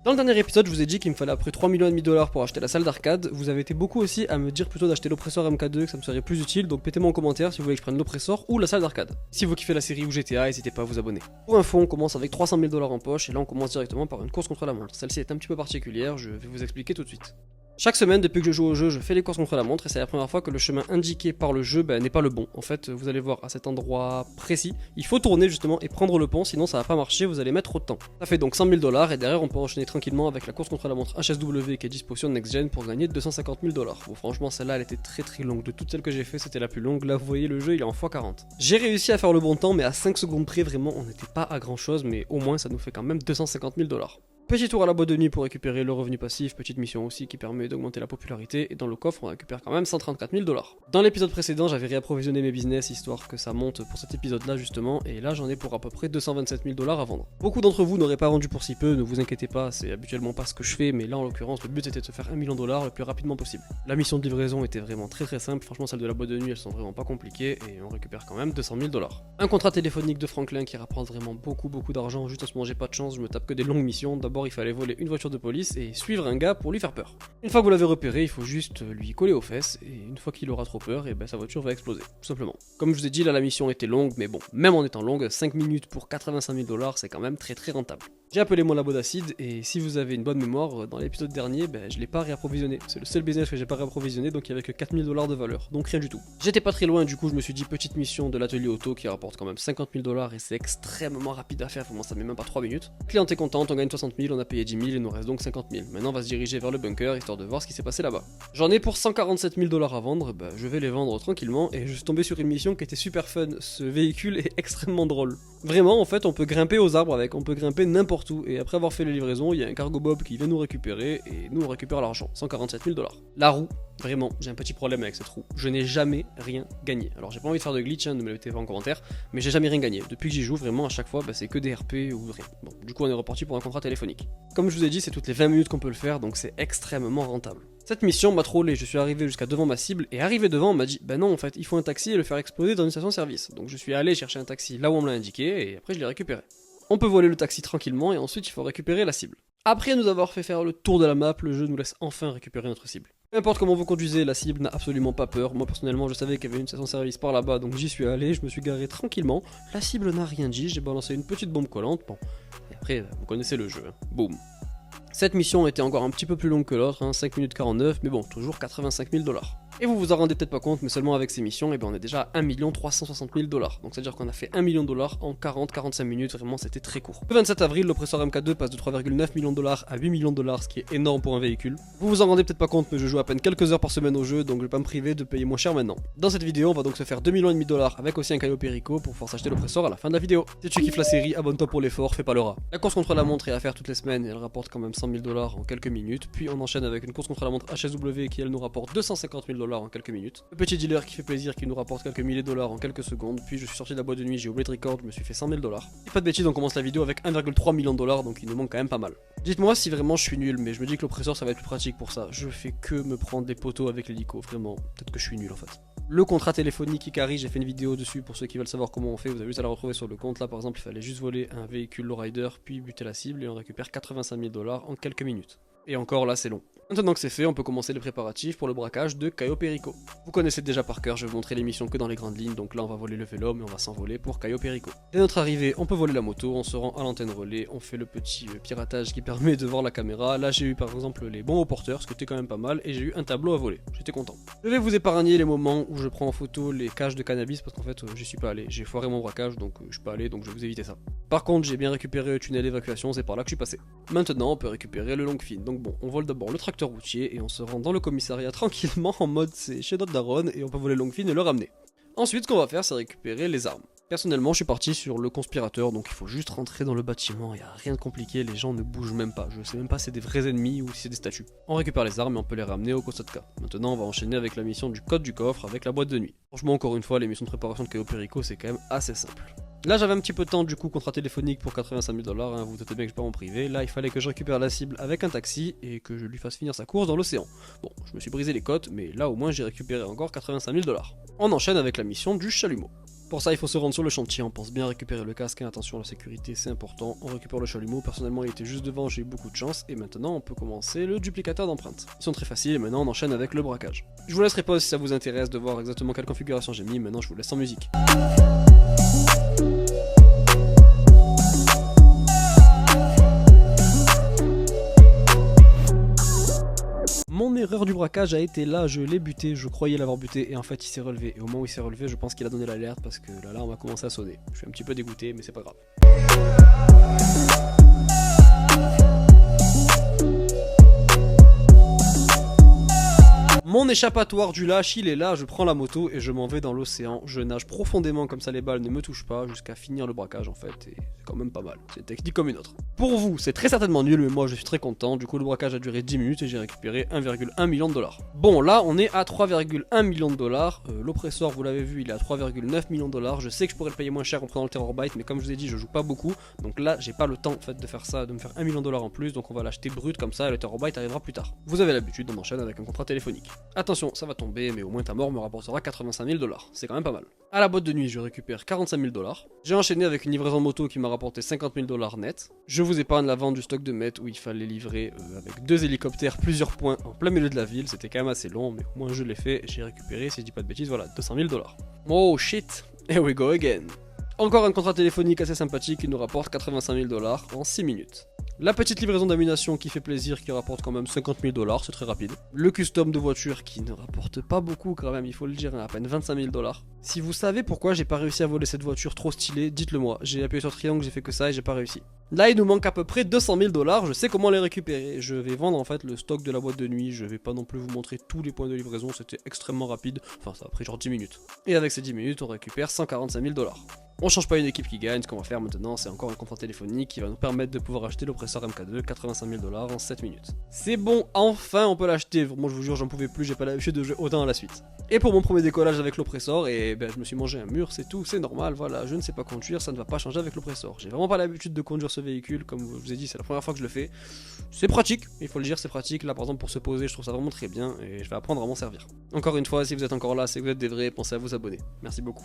Dans le dernier épisode, je vous ai dit qu'il me fallait à peu près 3,5 millions de dollars pour acheter la salle d'arcade. Vous avez été beaucoup aussi à me dire plutôt d'acheter l'oppresseur MK2, que ça me serait plus utile, donc mettez-moi en commentaire si vous voulez que je prenne l'oppresseur ou la salle d'arcade. Si vous kiffez la série ou GTA, n'hésitez pas à vous abonner. Pour info, on commence avec 300 000 dollars en poche, et là on commence directement par une course contre la montre. Celle-ci est un petit peu particulière, je vais vous expliquer tout de suite. Chaque semaine, depuis que je joue au jeu, je fais les courses contre la montre et c'est la première fois que le chemin indiqué par le jeu n'est pas le bon. En fait, vous allez voir à cet endroit précis, il faut tourner justement et prendre le pont, sinon ça va pas marcher, vous allez mettre trop de temps. Ça fait donc 100 000 dollars et derrière on peut enchaîner tranquillement avec la course contre la montre HSW qui est dispo sur Next Gen pour gagner 250 000 dollars. Bon, franchement, celle-là elle était très longue. De toutes celles que j'ai fait, c'était la plus longue. Là, vous voyez, le jeu il est en x40. J'ai réussi à faire le bon temps, mais à 5 secondes près, vraiment, on n'était pas à grand chose, mais au moins ça nous fait quand même 250 000 dollars. Petit tour à la boîte de nuit pour récupérer le revenu passif, petite mission aussi qui permet d'augmenter la popularité, et dans le coffre on récupère quand même 134 000 dollars. Dans l'épisode précédent j'avais réapprovisionné mes business histoire que ça monte pour cet épisode là justement, et là j'en ai pour à peu près 227 000 dollars à vendre. Beaucoup d'entre vous n'auraient pas vendu pour si peu, ne vous inquiétez pas, c'est habituellement pas ce que je fais, mais là en l'occurrence le but était de se faire 1 million de dollars le plus rapidement possible. La mission de livraison était vraiment très simple, franchement celles de la boîte de nuit elles sont vraiment pas compliquées, et on récupère quand même 200 000 dollars. Un contrat téléphonique de Franklin qui rapporte vraiment beaucoup d'argent, juste en ce moment j'ai pas de chance, je me tape que des longues missions. D'abord il fallait voler une voiture de police et suivre un gars pour lui faire peur. Une fois que vous l'avez repéré, il faut juste lui coller aux fesses et une fois qu'il aura trop peur, et sa voiture va exploser, tout simplement. Comme je vous ai dit, là la mission était longue, mais bon, même en étant longue, 5 minutes pour 85 000 dollars, c'est quand même très rentable. J'ai appelé mon labo d'acide et si vous avez une bonne mémoire, dans l'épisode dernier, je l'ai pas réapprovisionné. C'est le seul business que j'ai pas réapprovisionné, donc il y avait que 4 000 dollars de valeur, donc rien du tout. J'étais pas très loin, du coup je me suis dit petite mission de l'atelier auto qui rapporte quand même 50 000 dollars et c'est extrêmement rapide à faire, vraiment ça met même pas 3 minutes. Cliente est contente, on gagne 60 000, on a payé 10 000, il nous reste donc 50 000. Maintenant on va se diriger vers le bunker histoire de voir ce qui s'est passé là-bas. J'en ai pour 147 000 dollars à vendre, je vais les vendre tranquillement et je suis tombé sur une mission qui était super fun. Ce véhicule est extrêmement drôle. Vraiment en fait on peut grimper aux arbres avec, on peut grimper n'importe où et après avoir fait les livraisons, il y a un cargo bob qui vient nous récupérer et nous on récupère l'argent, 147 000 dollars. La roue, vraiment, j'ai un petit problème avec cette roue. Je n'ai jamais rien gagné. Alors j'ai pas envie de faire de glitch, ne me le mettez pas en commentaire, mais j'ai jamais rien gagné. Depuis que j'y joue, vraiment à chaque fois, c'est que des RP ou rien. Bon, du coup on est reparti pour un contrat téléphonique. Comme je vous ai dit, c'est toutes les 20 minutes qu'on peut le faire, donc c'est extrêmement rentable. Cette mission m'a trollé, je suis arrivé jusqu'à devant ma cible, et arrivé devant on m'a dit, non en fait, il faut un taxi et le faire exploser dans une station-service. Donc je suis allé chercher un taxi là où on me l'a indiqué, et après je l'ai récupéré. On peut voler le taxi tranquillement, et ensuite il faut récupérer la cible. Après nous avoir fait faire le tour de la map, le jeu nous laisse enfin récupérer notre cible. Peu importe comment vous conduisez, la cible n'a absolument pas peur. Moi personnellement je savais qu'il y avait une station-service par là-bas, donc j'y suis allé, je me suis garé tranquillement. La cible n'a rien dit, j'ai balancé une petite bombe collante, bon. Et après, vous connaissez le jeu, boum. Cette mission était encore un petit peu plus longue que l'autre, 5 minutes 49, mais bon, toujours 85 000 dollars. Et vous vous en rendez peut-être pas compte, mais seulement avec ces missions, on est déjà à 1 360 000 dollars. Donc c'est à dire qu'on a fait 1 million de dollars en 40-45 minutes, vraiment c'était très court. Le 27 avril, l'oppresseur MK2 passe de 3,9 millions de dollars à 8 millions de dollars, ce qui est énorme pour un véhicule. Vous vous en rendez peut-être pas compte, mais je joue à peine quelques heures par semaine au jeu, donc je vais pas me priver de payer moins cher maintenant. Dans cette vidéo, on va donc se faire 2,5 millions de dollars avec aussi un Caio Perico pour pouvoir s'acheter l'oppresseur à la fin de la vidéo. Si tu kiffes la série, abonne-toi pour l'effort, fais pas le rat. La course contre la montre est à faire toutes les semaines et elle rapporte quand même 100 000 dollars en quelques minutes, puis on enchaîne avec une course contre la montre HSW qui elle nous rapporte 250 000 dollars en quelques minutes. Le petit dealer qui fait plaisir qui nous rapporte quelques milliers de dollars en quelques secondes, puis je suis sorti de la boîte de nuit, j'ai oublié de record, je me suis fait 100 000 dollars. Et pas de bêtises, on commence la vidéo avec 1,3 million de dollars, donc il nous manque quand même pas mal. Dites-moi si vraiment je suis nul, mais je me dis que l'oppresseur ça va être plus pratique pour ça. Je fais que me prendre des poteaux avec l'hélico, vraiment, peut-être que je suis nul en fait. Le contrat téléphonique Ikari, j'ai fait une vidéo dessus pour ceux qui veulent savoir comment on fait, vous avez juste à la retrouver sur le compte. Là par exemple il fallait juste voler un véhicule lowrider, puis buter la cible et on récupère 85 000 dollars en quelques minutes. Et encore là c'est long. Maintenant que c'est fait, on peut commencer les préparatifs pour le braquage de Caio Perico. Vous connaissez déjà par cœur, je vais vous montrer les missions que dans les grandes lignes, donc là on va voler le vélo mais on va s'envoler pour Caio Perico. Dès notre arrivée, on peut voler la moto, on se rend à l'antenne relais, on fait le petit piratage qui permet de voir la caméra. Là j'ai eu par exemple les bons au porteur, ce qui était quand même pas mal, et j'ai eu un tableau à voler, j'étais content. Je vais vous épargner les moments où je prends en photo les cages de cannabis parce qu'en fait j'y suis pas allé, j'ai foiré mon braquage donc je suis pas allé, donc je vais vous éviter ça. Par contre j'ai bien récupéré le tunnel d'évacuation, c'est par là que je suis passé. Maintenant on peut récupérer le Longfin, donc bon, on vole d'abord le tracteur routier et on se rend dans le commissariat tranquillement en mode c'est chez notre daronne et on peut voler Longfin et le ramener. Ensuite ce qu'on va faire c'est récupérer les armes. Personnellement je suis parti sur le conspirateur, donc il faut juste rentrer dans le bâtiment, il n'y a rien de compliqué, les gens ne bougent même pas, je sais même pas si c'est des vrais ennemis ou si c'est des statues. On récupère les armes et on peut les ramener au Kosatka. Maintenant on va enchaîner avec la mission du code du coffre avec la boîte de nuit. Franchement encore une fois les missions de préparation de Caio Perico c'est quand même assez simple. Là j'avais un petit peu de temps du coup, contrat téléphonique pour 85 000 dollars, vous doutez bien que je pars en privé. Là il fallait que je récupère la cible avec un taxi et que je lui fasse finir sa course dans l'océan. Bon, je me suis brisé les côtes, mais là au moins j'ai récupéré encore 85 000 dollars. On enchaîne avec la mission du chalumeau. Pour ça, il faut se rendre sur le chantier, on pense bien récupérer le casque, hein. Attention, la sécurité c'est important, on récupère le chalumeau, personnellement il était juste devant, j'ai eu beaucoup de chance, et maintenant on peut commencer le duplicateur d'empreintes. Ils sont très faciles, et maintenant on enchaîne avec le braquage. Je vous laisserai pause si ça vous intéresse de voir exactement quelle configuration j'ai mis, maintenant je vous laisse en musique. Mon erreur du braquage a été là, je l'ai buté, je croyais l'avoir buté et en fait il s'est relevé. Et au moment où il s'est relevé, je pense qu'il a donné l'alerte parce que l'alarme a commencé à sonner. Je suis un petit peu dégoûté mais c'est pas grave. Mon échappatoire du lâche, il est là, je prends la moto et je m'en vais dans l'océan. Je nage profondément comme ça les balles ne me touchent pas jusqu'à finir le braquage en fait. Et c'est quand même pas mal, c'est une technique comme une autre. Pour vous, c'est très certainement nul mais moi je suis très content. Du coup le braquage a duré 10 minutes et j'ai récupéré 1,1 million de dollars. Bon là on est à 3,1 millions de dollars. L'oppresseur vous l'avez vu il est à 3,9 millions de dollars. Je sais que je pourrais le payer moins cher en prenant le Terrorbyte mais comme je vous ai dit je joue pas beaucoup. Donc là j'ai pas le temps en fait de faire ça, de me faire 1 million de dollars en plus. Donc on va l'acheter brut comme ça et le Terrorbyte arrivera plus tard. Vous avez l'habitude, on enchaîne avec un contrat téléphonique. Attention, ça va tomber, mais au moins ta mort me rapportera 85 000 $. C'est quand même pas mal. À la boîte de nuit, je récupère 45 000 $. J'ai enchaîné avec une livraison moto qui m'a rapporté 50 000 $ net. Je vous épargne la vente du stock de mètres où il fallait livrer avec 2 hélicoptères plusieurs points en plein milieu de la ville. C'était quand même assez long, mais au moins je l'ai fait. J'ai récupéré, si je dis pas de bêtises, voilà, 200 000 $. Oh shit, here we go again. Encore un contrat téléphonique assez sympathique qui nous rapporte 85 000 $ en 6 minutes. La petite livraison d'ammunition qui fait plaisir, qui rapporte quand même 50 000 $, c'est très rapide. Le custom de voiture qui ne rapporte pas beaucoup quand même, il faut le dire, à peine 25 000 $. Si vous savez pourquoi j'ai pas réussi à voler cette voiture trop stylée, dites-le moi. J'ai appuyé sur triangle, j'ai fait que ça et j'ai pas réussi. Là il nous manque à peu près 200 000 $, je sais comment les récupérer. Je vais vendre en fait le stock de la boîte de nuit, je vais pas non plus vous montrer tous les points de livraison, c'était extrêmement rapide. Enfin ça a pris genre 10 minutes. Et avec ces 10 minutes on récupère 145 000 $. On change pas une équipe qui gagne, ce qu'on va faire maintenant c'est encore un contrat téléphonique qui va nous permettre de pouvoir acheter l'oppresseur MK2, 85 000 $ en 7 minutes. C'est bon, enfin on peut l'acheter, moi je vous jure j'en pouvais plus, j'ai pas l'habitude de jouer autant à la suite. Et pour mon premier décollage avec l'oppresseur, et ben je me suis mangé un mur, c'est tout, c'est normal, voilà, je ne sais pas conduire, ça ne va pas changer avec l'oppresseur. J'ai vraiment pas l'habitude de conduire ce véhicule, comme je vous ai dit c'est la première fois que je le fais. C'est pratique, il faut le dire c'est pratique, là par exemple pour se poser je trouve ça vraiment très bien et je vais apprendre à m'en servir. Encore une fois, si vous êtes encore là, c'est que vous êtes des vrais, pensez à vous abonner. Merci beaucoup.